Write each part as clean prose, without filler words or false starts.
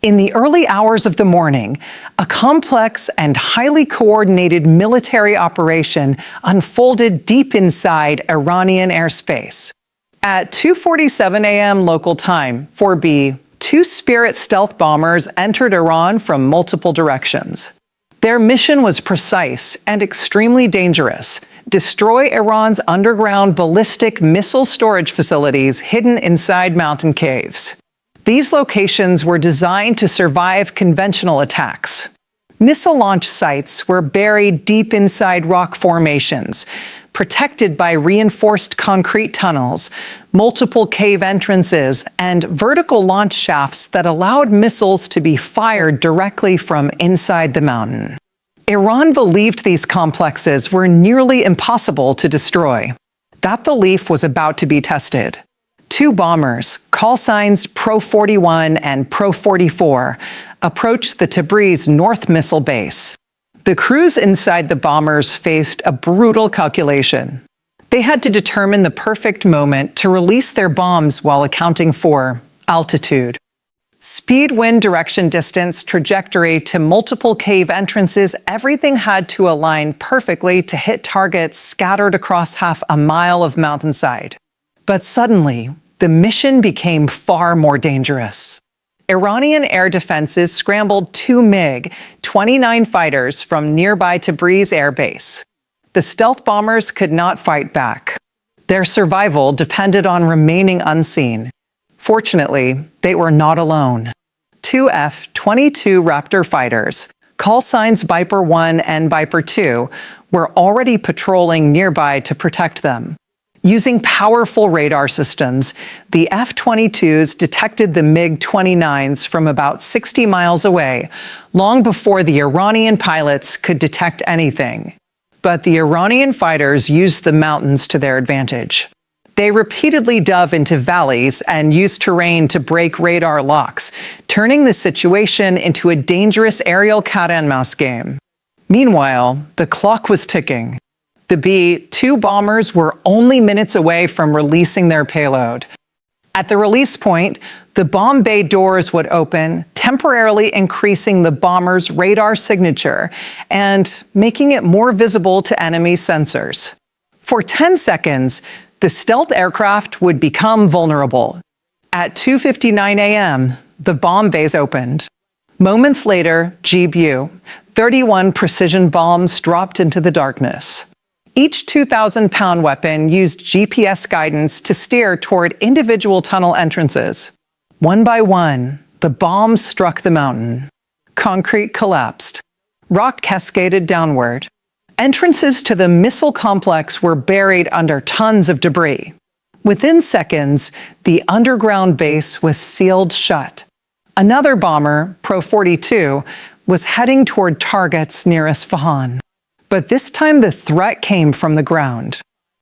In the early hours of the morning, a complex and highly coordinated military operation unfolded deep inside Iranian airspace. At 2:47 a.m. local time, 4B, two Spirit stealth bombers entered Iran from multiple directions. Their mission was precise and extremely dangerous: destroy Iran's underground ballistic missile storage facilities hidden inside mountain caves. These locations were designed to survive conventional attacks. Missile launch sites were buried deep inside rock formations, protected by reinforced concrete tunnels, multiple cave entrances, and vertical launch shafts that allowed missiles to be fired directly from inside the mountain. Iran believed these complexes were nearly impossible to destroy. That belief was about to be tested. Two bombers, call signs Pro-41 and Pro-44, approached the Tabriz North Missile Base. The crews inside the bombers faced a brutal calculation. They had to determine the perfect moment to release their bombs while accounting for altitude, speed, wind, direction, distance, trajectory to multiple cave entrances. Everything had to align perfectly to hit targets scattered across half a mile of mountainside. But suddenly, the mission became far more dangerous. Iranian air defenses scrambled two MiG-29 fighters from nearby Tabriz Air Base. The stealth bombers could not fight back. Their survival depended on remaining unseen. Fortunately, they were not alone. Two F-22 Raptor fighters, call signs Viper 1 and Viper 2, were already patrolling nearby to protect them. Using powerful radar systems, the F-22s detected the MiG-29s from about 60 miles away, long before the Iranian pilots could detect anything. But the Iranian fighters used the mountains to their advantage. They repeatedly dove into valleys and used terrain to break radar locks, turning the situation into a dangerous aerial cat-and-mouse game. Meanwhile, the clock was ticking. The B-2 bombers were only minutes away from releasing their payload. At the release point, the bomb bay doors would open, temporarily increasing the bomber's radar signature and making it more visible to enemy sensors. For 10 seconds, the stealth aircraft would become vulnerable. At 2:59 a.m., the bomb bays opened. Moments later, GBU, 31 precision bombs dropped into the darkness. Each 2,000-pound weapon used GPS guidance to steer toward individual tunnel entrances. One by one, the bombs struck the mountain. Concrete collapsed. Rock cascaded downward. Entrances to the missile complex were buried under tons of debris. Within seconds, the underground base was sealed shut. Another bomber, Pro-42, was heading toward targets near Isfahan. But this time the threat came from the ground.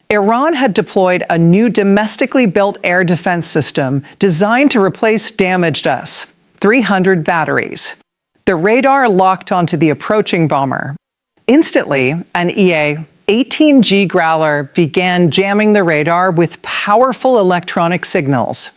Iran had deployed a new domestically built air defense system designed to replace damaged S-300 batteries. The radar locked onto the approaching bomber. Instantly, an EA-18G Growler began jamming the radar with powerful electronic signals.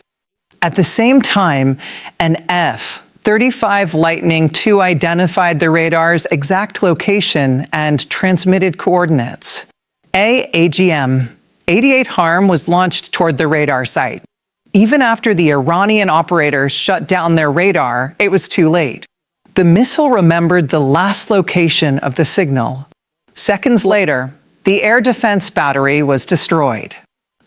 At the same time, an F-35 Lightning II identified the radar's exact location and transmitted coordinates. AGM-88 Harm was launched toward the radar site. Even after the Iranian operators shut down their radar, it was too late. The missile remembered the last location of the signal. Seconds later, the air defense battery was destroyed.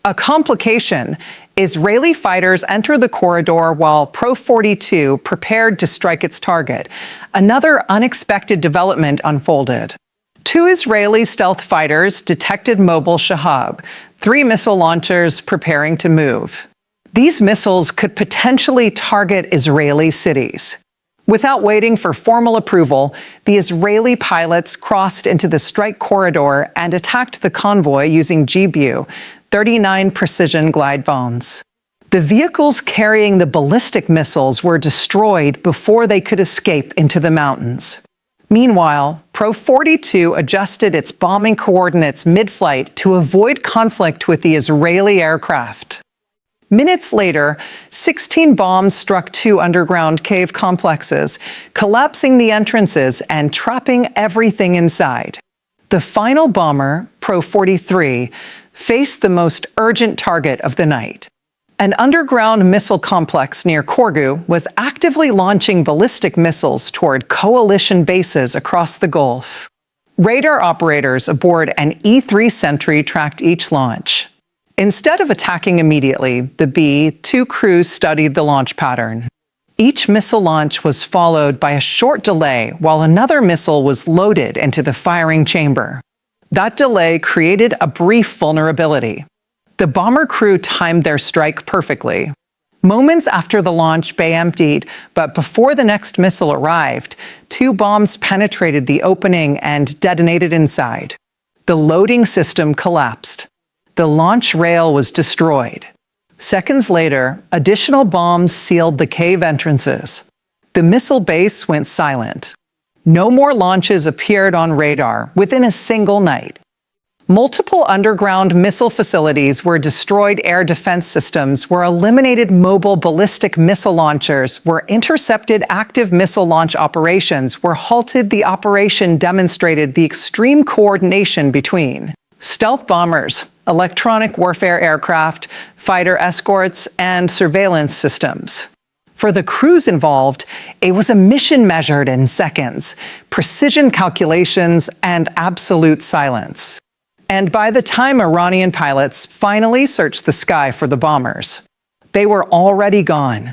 A complication: Israeli fighters entered the corridor while Pro-42 prepared to strike its target. Another unexpected development unfolded. Two Israeli stealth fighters detected mobile Shahab, 3 missile launchers preparing to move. These missiles could potentially target Israeli cities. Without waiting for formal approval, the Israeli pilots crossed into the strike corridor and attacked the convoy using GBU-39 precision glide bombs. The vehicles carrying the ballistic missiles were destroyed before they could escape into the mountains. Meanwhile, Pro-42 adjusted its bombing coordinates mid-flight to avoid conflict with the Israeli aircraft. Minutes later, 16 bombs struck 2 underground cave complexes, collapsing the entrances and trapping everything inside. The final bomber, Pro-43, faced the most urgent target of the night. An underground missile complex near Corgu was actively launching ballistic missiles toward coalition bases across the Gulf. Radar operators aboard an E-3 Sentry tracked each launch. Instead of attacking immediately, the B-2 crews studied the launch pattern. Each missile launch was followed by a short delay while another missile was loaded into the firing chamber. That delay created a brief vulnerability. The bomber crew timed their strike perfectly. Moments after the launch bay emptied, but before the next missile arrived, 2 bombs penetrated the opening and detonated inside. The loading system collapsed. The launch rail was destroyed. Seconds later, additional bombs sealed the cave entrances. The missile base went silent. No more launches appeared on radar within a single night. Multiple underground missile facilities were destroyed, air defense systems were eliminated, mobile ballistic missile launchers were intercepted, active missile launch operations were halted. The operation demonstrated the extreme coordination between stealth bombers, electronic warfare aircraft, fighter escorts, and surveillance systems. For the crews involved, it was a mission measured in seconds, precision calculations, and absolute silence. And by the time Iranian pilots finally searched the sky for the bombers, they were already gone.